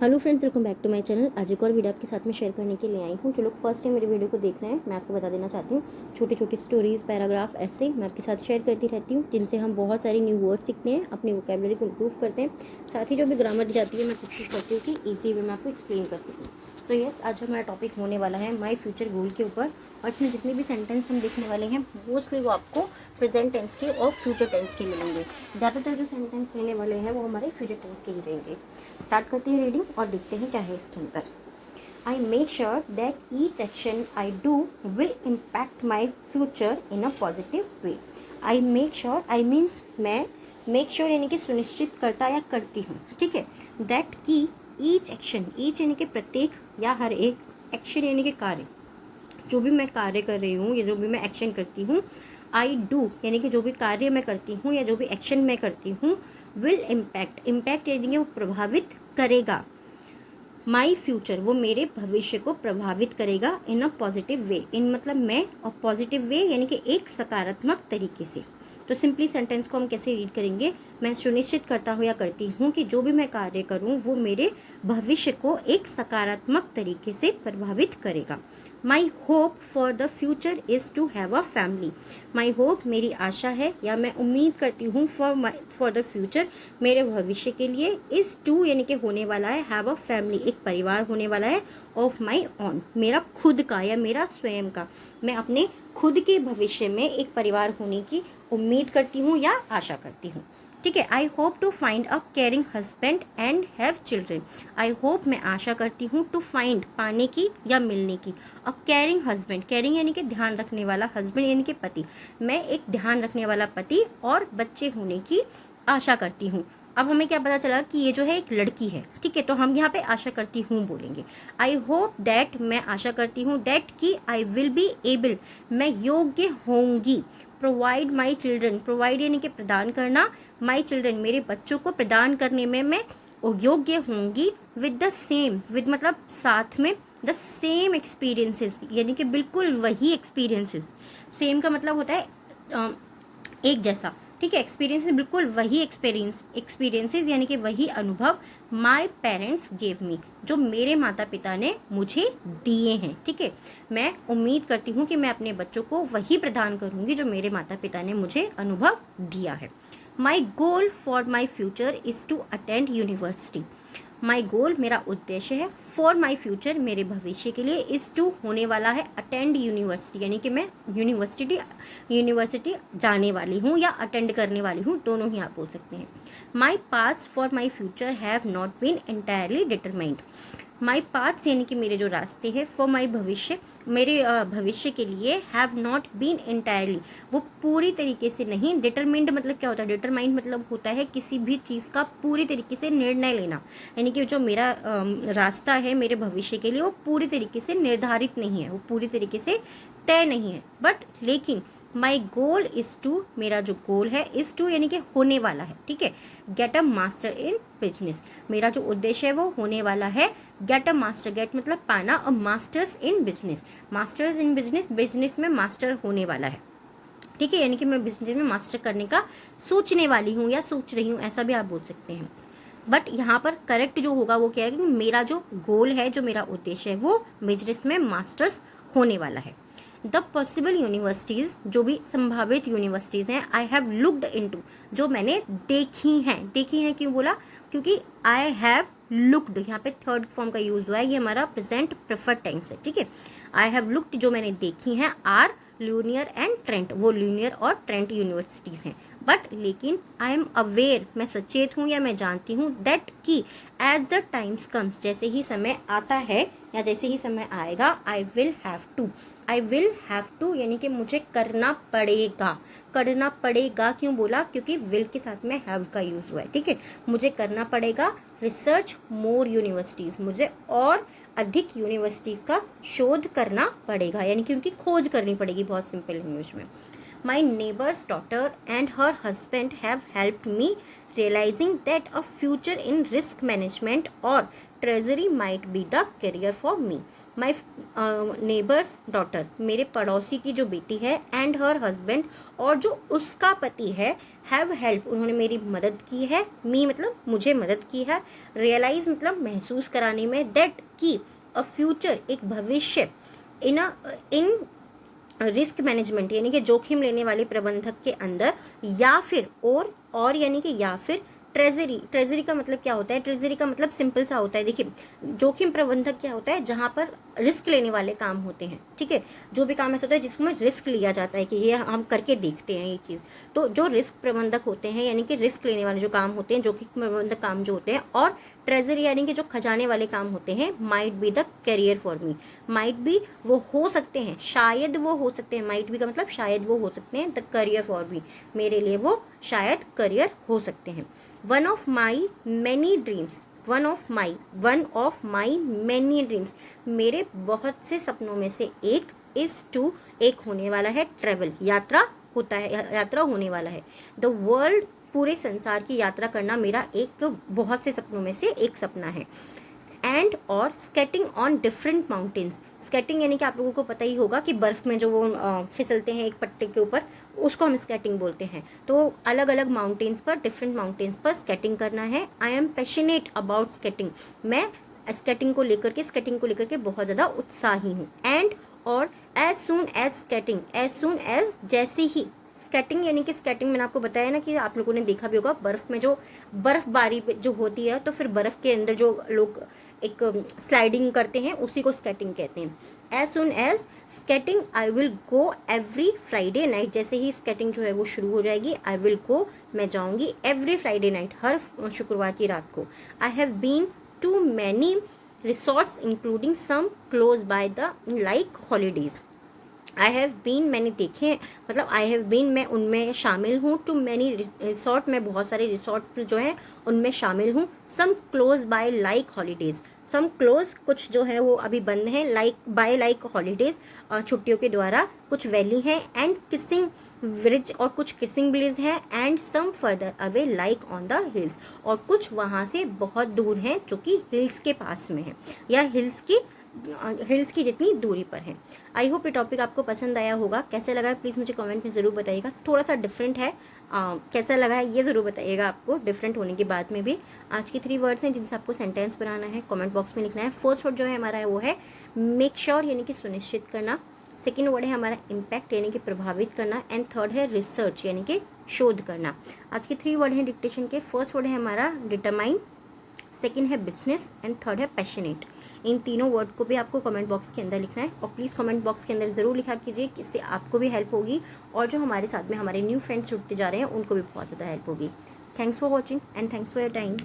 Hello friends, welcome back to my channel. आज एक और वीडियो आपके साथ में शेयर करने के लिए आई हूँ। जो लोग फर्स्ट टाइम मेरे वीडियो को देख रहे हैं, मैं आपको बता देना चाहती हूँ, छोटी छोटी स्टोरीज, पैराग्राफ, ऐसे मैं आपके साथ शेयर करती रहती हूँ, जिनसे हम बहुत सारे न्यू वर्ड सीखते हैं, अपनी वोकेबलरी को इम्प्रूव करते हैं। साथ ही जो भी ग्रामर दी जाती है, मैं कोशिश करती हूँ कि ईजी वे में आपको एक्सप्लेन कर सकूँ। तो यस, आज हमारा टॉपिक होने वाला है माई फ्यूचर गोल के ऊपर। और इसमें जितने भी सेंटेंस हम देखने वाले हैं, मोस्टली वो आपको प्रेजेंट टेंस के और फ्यूचर टेंस के मिलेंगे। ज़्यादातर जो सेंटेंस रहने वाले हैं वो हमारे फ्यूचर टेंस के ही रहेंगे। स्टार्ट करते हैं रीडिंग और देखते हैं क्या है इसके अंदर। I make sure that each action I do will impact my future in a positive way. I make sure, I means मैं, मेक श्योर यानी कि सुनिश्चित करता या करती हूँ, ठीक है। दैट की ईच एक्शन, ईच यानी कि प्रत्येक या हर एक, एक्शन यानी कि कार्य, जो भी मैं कार्य कर रही हूँ या जो भी मैं एक्शन करती हूँ, आई डू यानी कि जो भी कार्य मैं करती हूँ या जो भी एक्शन मैं करती हूँ, विल इम्पैक्ट, इम्पैक्ट यानी कि वो प्रभावित करेगा, माई फ्यूचर वो मेरे भविष्य को प्रभावित करेगा, इन अ पॉजिटिव वे, इन मतलब मैं, और पॉजिटिव वे यानी कि एक सकारात्मक तरीके से। तो सिंपली सेंटेंस को हम कैसे रीड करेंगे, मैं सुनिश्चित करता हूँ या करती हूँ कि जो भी मैं कार्य करूँ वो मेरे भविष्य को एक सकारात्मक तरीके से प्रभावित करेगा। My hope for the future is to have a family. My hope मेरी आशा है या मैं उम्मीद करती हूँ फॉर द फ्यूचर मेरे भविष्य के लिए, इज़ टू यानी कि होने वाला है, हैव अ फैमिली एक परिवार होने वाला है, ऑफ माई ऑन मेरा खुद का या मेरा स्वयं का, मैं अपने खुद के भविष्य में एक परिवार होने की उम्मीद करती हूँ या आशा करती हूँ, ठीक है। I hope to find a caring husband and have children. I hope मैं आशा करती हूँ, टू फाइंड पाने की या मिलने की, अ केयरिंग हस्बैंड, केयरिंग यानी कि ध्यान रखने वाला, हस्बैंड यानी कि पति, मैं एक ध्यान रखने वाला पति और बच्चे होने की आशा करती हूँ। अब हमें क्या पता चला कि ये जो है एक लड़की है, ठीक है, तो हम यहाँ पे आशा करती हूँ बोलेंगे। आई होप दैट मैं आशा करती हूँ, दैट की आई विल बी एबल मैं योग्य होंगी, प्रोवाइड माई चिल्ड्रन, प्रोवाइड यानी कि प्रदान करना, माई चिल्ड्रन मेरे बच्चों को प्रदान करने में मैं योग्य होंगी, विद द सेम, विद मतलब साथ में, द सेम एक्सपीरियंसेस यानी कि बिल्कुल वही एक्सपीरियंसेस, सेम का मतलब होता है एक जैसा, ठीक है। एक्सपीरियंस बिल्कुल वही एक्सपीरियंसेस यानी कि वही अनुभव, माई पेरेंट्स गेव मी जो मेरे माता पिता ने मुझे दिए हैं, ठीक है। मैं उम्मीद करती हूँ कि मैं अपने बच्चों को वही प्रदान करूँगी जो मेरे माता पिता ने मुझे अनुभव दिया है। My goal for my future is to attend university. My goal मेरा उद्देश्य है, फॉर माई फ्यूचर मेरे भविष्य के लिए, इज़ टू होने वाला है, अटेंड यूनिवर्सिटी यानी कि मैं यूनिवर्सिटी जाने वाली हूँ या अटेंड करने वाली हूँ, दोनों ही आप बोल सकते हैं। My paths for my future have not been entirely determined. My paths यानी कि मेरे जो रास्ते हैं, फॉर माई भविष्य मेरे भविष्य के लिए, हैव नॉट बीन एंटायरली वो पूरी तरीके से नहीं, डिटरमाइंड मतलब क्या होता है, डिटरमाइंड मतलब होता है किसी भी चीज़ का पूरी तरीके से निर्णय लेना, यानी कि जो मेरा रास्ता है मेरे भविष्य के लिए वो पूरी तरीके से निर्धारित नहीं है, वो पूरी तरीके से तय नहीं है, बट लेकिन माई गोल इज़ टू मेरा जो गोल है, इज़ टू यानी कि होने वाला है, ठीक है, get a master in business मेरा जो उद्देश्य है वो होने वाला है, गेट अ मास्टर, गेट मतलब पाना, और masters in business, masters in business, business में मास्टर होने वाला है, ठीक है, यानी कि मैं बिजनेस में मास्टर करने का सोचने वाली हूँ या सोच रही हूँ, ऐसा भी आप बोल सकते हैं। बट यहाँ पर करेक्ट जो होगा वो क्या है कि मेरा जो गोल है, जो मेरा उद्देश्य है वो बिजनेस में मास्टर्स होने वाला है। द पॉसिबल यूनिवर्सिटीज़ जो भी संभावित यूनिवर्सिटीज़ हैं, आई हैव लुक्ड इनटू जो मैंने देखी हैं क्यों बोला, क्योंकि आई हैव लुक्ड यहाँ पे थर्ड फॉर्म का यूज हुआ है, ये हमारा प्रेजेंट प्रेफर्ड टेंस है, ठीक है। आई हैव लुक्ड जो मैंने देखी हैं, आर ल्यूनियर एंड ट्रेंट वो ल्यूनियर और ट्रेंट यूनिवर्सिटीज़ हैं, बट लेकिन आई एम अवेयर मैं सचेत हूँ या मैं जानती हूँ, दैट की एज द टाइम्स कम्स जैसे ही समय आता है या जैसे ही समय आएगा, आई विल हैव टू यानी कि मुझे करना पड़ेगा क्यों बोला, क्योंकि विल के साथ में हैव का यूज हुआ है, ठीक है, मुझे करना पड़ेगा, रिसर्च मोर यूनिवर्सिटीज़ मुझे और अधिक यूनिवर्सिटीज़ का शोध करना पड़ेगा, यानी कि उनकी खोज करनी पड़ेगी, बहुत सिंपल लैंग्वेज में। My neighbours daughter and her husband have helped me realising that a future in risk management और treasury might be the career for me. My neighbours daughter, मेरे पड़ोसी की जो बेटी है, एंड हर हस्बैंड, और जो उसका पति है, हैव हेल्प, उन्होंने मेरी मदद की है, मी मतलब मुझे मदद की है, रियलाइज मतलब महसूस कराने में, दैट की अ फ्यूचर एक भविष्य, इन रिस्क मैनेजमेंट यानी कि जोखिम लेने वाले प्रबंधक के अंदर, या फिर और यानी कि या फिर ट्रेजरी का मतलब क्या होता है? ट्रेजरी का मतलब सिंपल सा होता है, देखिए जोखिम प्रबंधक क्या होता है? जहां पर रिस्क लेने वाले काम होते हैं, ठीक है, जो भी काम ऐसा होता है जिसमें रिस्क लिया जाता है कि ये हम करके देखते हैं ये चीज़, तो जो रिस्क प्रबंधक होते हैं यानी कि रिस्क लेने वाले जो काम होते हैं, जोखिम प्रबंधक काम जो होते हैं, और ट्रेजरी यानी कि जो खजाने वाले काम होते हैं, might be the career for me, might be वो हो सकते हैं, शायद वो हो सकते हैं, माइट बी का मतलब शायद वो हो सकते हैं, द करियर फॉर मी, मेरे लिए वो शायद करियर हो सकते हैं। One of my many dreams, one of my many dreams, मेरे बहुत से सपनों में से एक, इज टू, एक होने वाला है, ट्रेवल यात्रा होता है, यात्रा होने वाला है, द वर्ल्ड, पूरे संसार की यात्रा करना मेरा एक बहुत से सपनों में से एक सपना है। एंड और skating on different mountains, skating यानी कि आप लोगों को पता ही होगा कि बर्फ में जो वो फिसलते हैं एक पट्टे के ऊपर, उसको हम स्केटिंग बोलते हैं। तो अलग अलग माउंटेन्स पर, डिफरेंट माउंटेन्स पर स्केटिंग करना है। I am passionate about skating, मैं स्केटिंग को लेकर के बहुत ज़्यादा उत्साही हूँ। एंड और as soon as skating, as soon as जैसे ही, स्केटिंग यानी कि स्केटिंग मैंने आपको बताया ना कि आप लोगों ने देखा भी होगा बर्फ में जो बर्फबारी जो होती है, तो फिर बर्फ के अंदर जो लोग एक स्लाइडिंग करते हैं उसी को स्केटिंग कहते हैं। As soon as skating I will go every Friday night, जैसे ही स्केटिंग जो है वो शुरू हो जाएगी, आई विल गो, मैं जाऊंगी, एवरी फ्राइडे नाइट, हर शुक्रवार की रात को। I have been to many resorts including some close by the like holidays. I have been, मैंने देखे, मतलब आई हैव बीन मैं उनमें शामिल हूँ, टू मैनी रिसोर्ट, मैं बहुत सारे रिसोर्ट जो हैं उनमें शामिल हूँ, some close by like holidays, some close कुछ जो है वो अभी बंद हैं, लाइक बाय लाइक हॉलीडेज छुट्टियों के द्वारा, कुछ वैली हैं, एंड किसिंग ब्रिज, और कुछ किसिंग ब्रिज हैं, and some further away like on the hills, और कुछ वहाँ से बहुत दूर हैं जो कि हिल्स के पास में है, या हिल्स की जितनी दूरी पर है। आई होप ये टॉपिक आपको पसंद आया होगा। कैसे लगा है प्लीज़ मुझे कमेंट में ज़रूर बताइएगा। थोड़ा सा डिफरेंट है, कैसा लगा है ये ज़रूर बताइएगा आपको, डिफरेंट होने के बाद में भी। आज की 3 वर्ड्स हैं जिनसे आपको सेंटेंस बनाना है, कमेंट बॉक्स में लिखना है। फर्स्ट वर्ड जो है हमारा वो है मेक श्योर यानी कि सुनिश्चित करना। सेकेंड वर्ड है हमारा इम्पैक्ट यानी कि प्रभावित करना। एंड थर्ड है रिसर्च यानी कि शोध करना। आज के 3 वर्ड हैं डिक्टेशन के। फर्स्ट वर्ड है हमारा डिटरमाइन, सेकेंड है बिजनेस, एंड थर्ड है पैशनेट। इन तीनों वर्ड को भी आपको कमेंट बॉक्स के अंदर लिखना है, और प्लीज़ कमेंट बॉक्स के अंदर ज़रूर लिखा कीजिए, इससे आपको भी हेल्प होगी, और जो हमारे साथ में हमारे न्यू फ्रेंड्स जुड़ते जा रहे हैं उनको भी बहुत ज़्यादा हेल्प होगी। Thanks for watching and thanks for your time.